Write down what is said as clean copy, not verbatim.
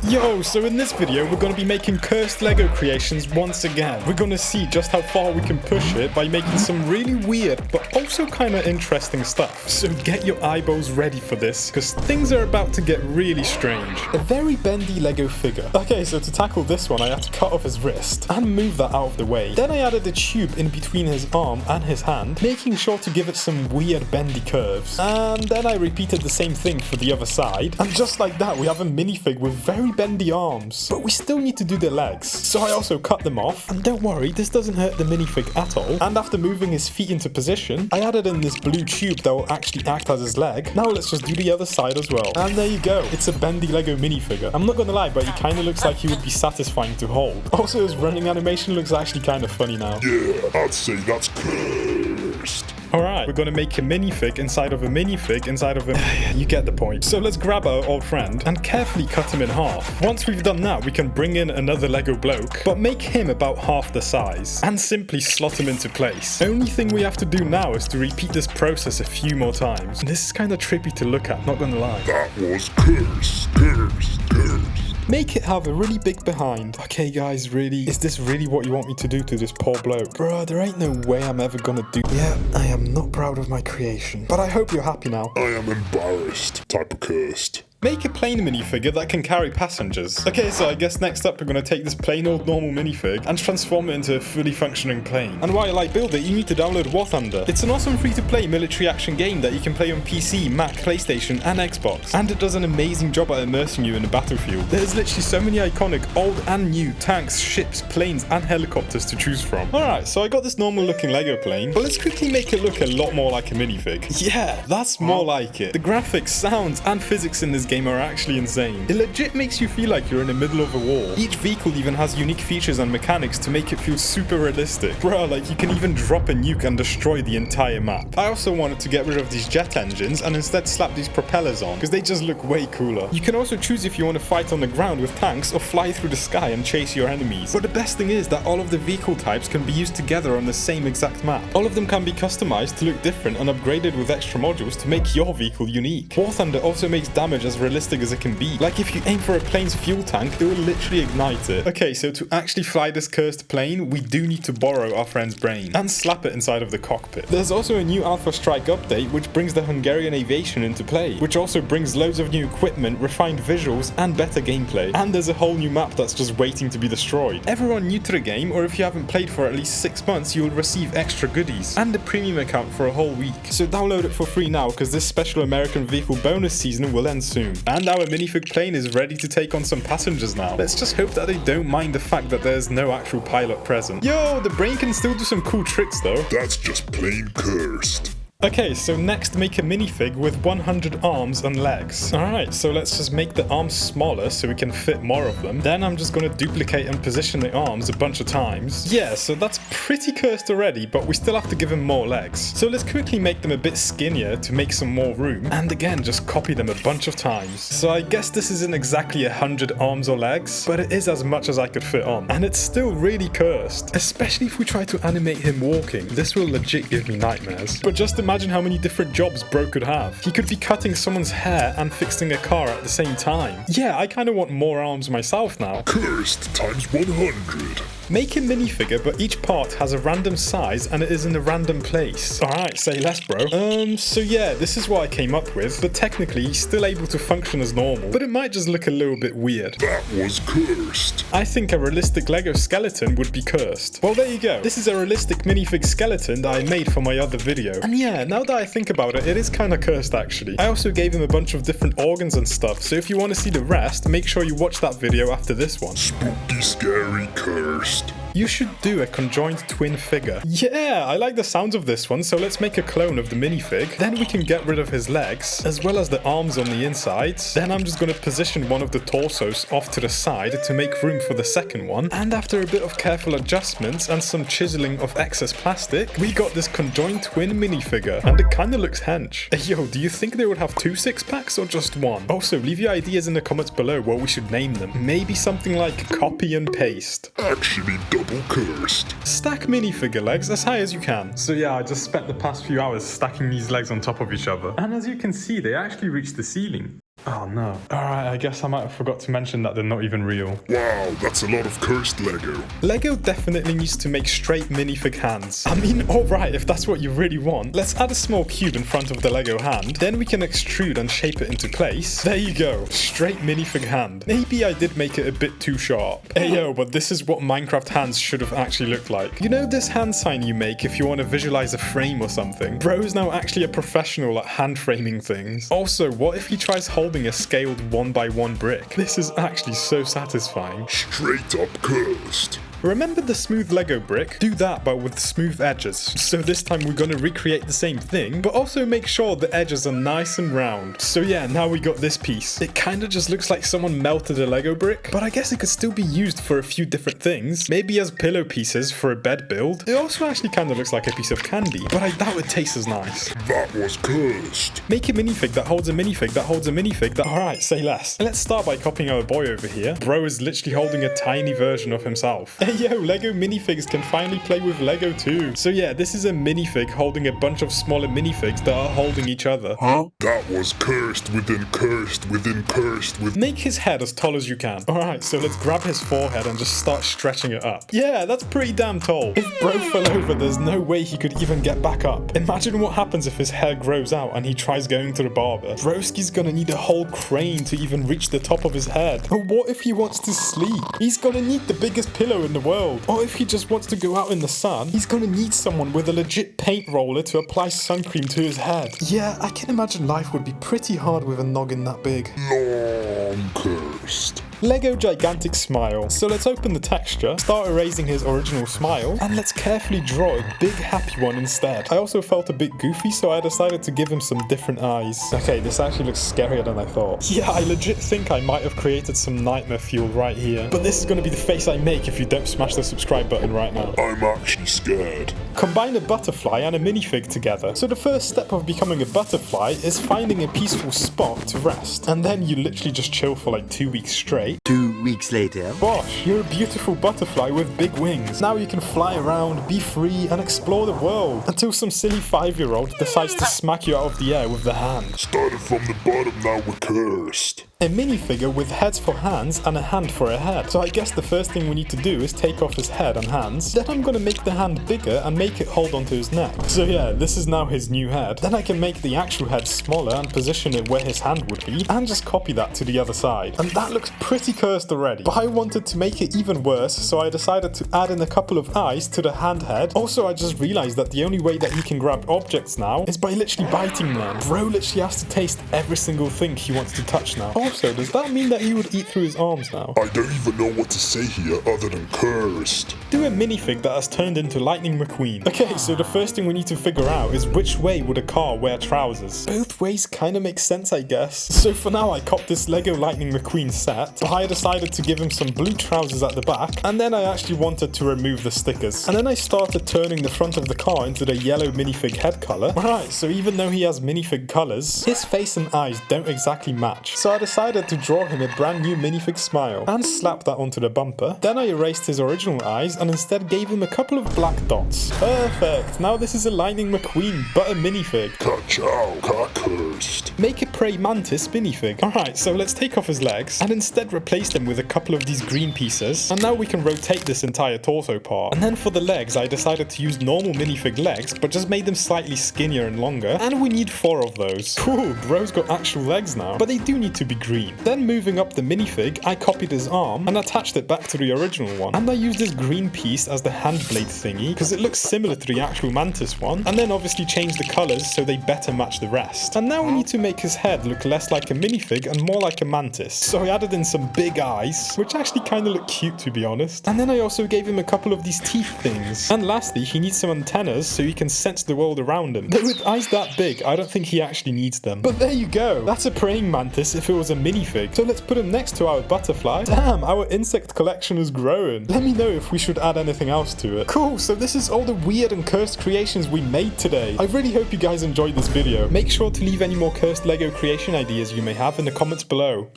Yo, so in this video we're going to be making cursed Lego creations once again. We're going to see just how far we can push it by making some really weird but also kind of interesting stuff. So get your eyeballs ready for this, because things are about to get really strange. A very bendy Lego figure. Okay, so to tackle this one I had to cut off his wrist and move that out of the way. Then I added a tube in between his arm and his hand, making sure to give it some weird bendy curves. And then I repeated the same thing for the other side. And just like that we have a minifig with very bendy arms, but we still need to do the legs, so I also cut them off. And don't worry, this doesn't hurt the minifig at all. And after moving his feet into position, I added in this blue tube that will actually act as his leg. Now let's just do the other side as well. And there you go, it's a bendy Lego minifigure. I'm not gonna lie, but he kind of looks like he would be satisfying to hold. Also, his running animation looks actually kind of funny now. Yeah, I'd say that's cursed. Alright, we're gonna make a minifig inside of a minifig inside of a... You get the point. So let's grab our old friend and carefully cut him in half. Once we've done that, we can bring in another Lego bloke, but make him about half the size, and simply slot him into place. The only thing we have to do now is to repeat this process a few more times. And this is kind of trippy to look at, not gonna lie. That was cursed. Make it have a really big behind. Okay guys, really? Is this really what you want me to do to this poor bloke? Bruh, there ain't no way I'm ever gonna do... Yeah, I am not proud of my creation. But I hope you're happy now. I am embarrassed. Type of cursed. Make a plain minifigure that can carry passengers. Okay, so I guess next up we're going to take this plain old normal minifig and transform it into a fully functioning plane. And while I build it, you need to download War Thunder. It's an awesome free-to-play military action game that you can play on PC, Mac, PlayStation and Xbox. And it does an amazing job at immersing you in the battlefield. There's literally so many iconic old and new tanks, ships, planes and helicopters to choose from. Alright, so I got this normal looking Lego plane, but let's quickly make it look a lot more like a minifig. Yeah, that's more like it. The graphics, sounds and physics in this game are actually insane. It legit makes you feel like you're in the middle of a war. Each vehicle even has unique features and mechanics to make it feel super realistic. Bruh, like you can even drop a nuke and destroy the entire map. I also wanted to get rid of these jet engines and instead slap these propellers on, because they just look way cooler. You can also choose if you want to fight on the ground with tanks or fly through the sky and chase your enemies. But the best thing is that all of the vehicle types can be used together on the same exact map. All of them can be customized to look different and upgraded with extra modules to make your vehicle unique. War Thunder also makes damage as realistic as it can be. Like if you aim for a plane's fuel tank, it will literally ignite it. Okay, so to actually fly this cursed plane, we do need to borrow our friend's brain and slap it inside of the cockpit. There's also a new Alpha Strike update which brings the Hungarian aviation into play, which also brings loads of new equipment, refined visuals and better gameplay. And there's a whole new map that's just waiting to be destroyed. Everyone new to the game, or if you haven't played for at least 6 months, you will receive extra goodies and a premium account for a whole week. So download it for free now, because this special American vehicle bonus season will end soon. And our minifig plane is ready to take on some passengers now. Let's just hope that they don't mind the fact that there's no actual pilot present. Yo, the brain can still do some cool tricks though. That's just plain cursed. Okay, so next make a minifig with 100 arms and legs. Alright, so let's just make the arms smaller so we can fit more of them. Then I'm just going to duplicate and position the arms a bunch of times. Yeah, so that's pretty cursed already, but we still have to give him more legs. So let's quickly make them a bit skinnier to make some more room. And again, just copy them a bunch of times. So I guess this isn't exactly 100 arms or legs, but it is as much as I could fit on. And it's still really cursed, especially if we try to animate him walking. This will legit give me nightmares. But just imagine how many different jobs Bro could have. He could be cutting someone's hair and fixing a car at the same time. Yeah, I kind of want more arms myself now. Cursed times 100. Make a minifigure, but each part has a random size and it is in a random place. Alright, say less, bro. So yeah, this is what I came up with, but technically he's still able to function as normal, but it might just look a little bit weird. That was cursed. I think a realistic Lego skeleton would be cursed. Well, there you go. This is a realistic minifig skeleton that I made for my other video. And yeah, now that I think about it, it is kind of cursed actually. I also gave him a bunch of different organs and stuff, so if you want to see the rest, make sure you watch that video after this one. Spooky, scary, cursed. You should do a conjoined twin figure. Yeah, I like the sounds of this one, so let's make a clone of the minifig. Then we can get rid of his legs, as well as the arms on the insides. Then I'm just going to position one of the torsos off to the side to make room for the second one. And after a bit of careful adjustments and some chiseling of excess plastic, we got this conjoined twin minifigure. And it kinda looks hench. Yo, do you think they would have 2 six-packs or just one? Also, leave your ideas in the comments below what we should name them. Maybe something like copy and paste. Actually double cursed. Stack minifigure legs as high as you can. So yeah, I just spent the past few hours stacking these legs on top of each other. And as you can see, they actually reach the ceiling. Oh no. Alright, I guess I might have forgot to mention that they're not even real. Wow, that's a lot of cursed Lego. Lego definitely needs to make straight minifig hands. I mean, alright, if that's what you really want, let's add a small cube in front of the Lego hand, then we can extrude and shape it into place. There you go, straight minifig hand. Maybe I did make it a bit too sharp. Hey yo, but this is what Minecraft hands should have actually looked like. You know this hand sign you make if you want to visualize a frame or something? Bro's now actually a professional at hand framing things. Also, what if he tries holding a scaled 1x1 brick? This is actually so satisfying. Straight up cursed. Remember the smooth Lego brick? Do that but with smooth edges. So this time we're gonna recreate the same thing, but also make sure the edges are nice and round. So yeah, now we got this piece. It kinda just looks like someone melted a Lego brick, but I guess it could still be used for a few different things. Maybe as pillow pieces for a bed build. It also actually kinda looks like a piece of candy, but I doubt it tastes as nice. That was cursed. Make a minifig that holds a minifig that holds a minifig that— Alright, say less. Let's start by copying our boy over here. Bro is literally holding a tiny version of himself. Yo, Lego minifigs can finally play with Lego too. So yeah, this is a minifig holding a bunch of smaller minifigs that are holding each other. Huh? That was cursed within cursed within cursed with— Make his head as tall as you can. Alright, so let's grab his forehead and just start stretching it up. Yeah, that's pretty damn tall. If Bro fell over, there's no way he could even get back up. Imagine what happens if his hair grows out and he tries going to the barber. Broski's gonna need a whole crane to even reach the top of his head. But what if he wants to sleep? He's gonna need the biggest pillow in the world. Or if he just wants to go out in the sun, he's gonna need someone with a legit paint roller to apply sun cream to his head. Yeah, I can imagine life would be pretty hard with a noggin that big. long cursed. Lego gigantic smile. So let's open the texture, start erasing his original smile, and let's carefully draw a big happy one instead. I also felt a bit goofy, so I decided to give him some different eyes. Okay, this actually looks scarier than I thought. Yeah, I legit think I might have created some nightmare fuel right here. But this is gonna be the face I make if you don't smash the subscribe button right now. I'm actually scared. Combine a butterfly and a minifig together. So the first step of becoming a butterfly is finding a peaceful spot to rest. And then you literally just chill for like 2 weeks straight. 2 weeks later. Bosh, you're a beautiful butterfly with big wings. Now you can fly around, be free, and explore the world. Until some silly 5-year-old decides to smack you out of the air with the hand. Started from the bottom, now we're cursed. A minifigure with heads for hands and a hand for a head. So I guess the first thing we need to do is take off his head and hands. Then I'm gonna make the hand bigger and make it hold onto his neck. So yeah, this is now his new head. Then I can make the actual head smaller and position it where his hand would be, and just copy that to the other side. And that looks pretty cursed already. But I wanted to make it even worse, so I decided to add in a couple of eyes to the hand head. Also, I just realized that the only way that he can grab objects now is by literally biting them. Bro literally has to taste every single thing he wants to touch now. Also, does that mean that he would eat through his arms now? I don't even know what to say here other than cursed. Do a minifig that has turned into Lightning McQueen. Okay, so the first thing we need to figure out is which way would a car wear trousers? Both ways kind of make sense, I guess. So for now, I copped this Lego Lightning McQueen set, but I decided to give him some blue trousers at the back, and then I actually wanted to remove the stickers. And then I started turning the front of the car into the yellow minifig head color. Alright, so even though he has minifig colors, his face and eyes don't exactly match. So I decided to draw him a brand new minifig smile and slap that onto the bumper. Then I erased his original eyes and instead gave him a couple of black dots. Perfect! Now this is a Lightning McQueen, but a minifig. Ka-chow, ka-cursed. Make a prey mantis minifig. Alright, so let's take off his legs and instead replace them with a couple of these green pieces. And now we can rotate this entire torso part. And then for the legs, I decided to use normal minifig legs, but just made them slightly skinnier and longer. And we need 4 of those. Cool, bro's got actual legs now, but they do need to be green. Then moving up the minifig, I copied his arm and attached it back to the original one. And I used this green piece as the hand blade thingy, because it looks similar to the actual mantis one. And then obviously change the colors so they better match the rest. And now we need to make his head look less like a minifig and more like a mantis. So I added in some big eyes, which actually kind of look cute to be honest. And then I also gave him a couple of these teeth things. And lastly, he needs some antennas so he can sense the world around him. Though with eyes that big, I don't think he actually needs them. But there you go. That's a praying mantis if it was a minifig. So let's put him next to our butterfly. Damn, our insect collection is growing. Let me know if we should add anything else to it. Cool, so this is all the weird and cursed creations we made today. I really hope you guys enjoyed this video. Make sure to leave any more cursed Lego creation ideas you may have in the comments below.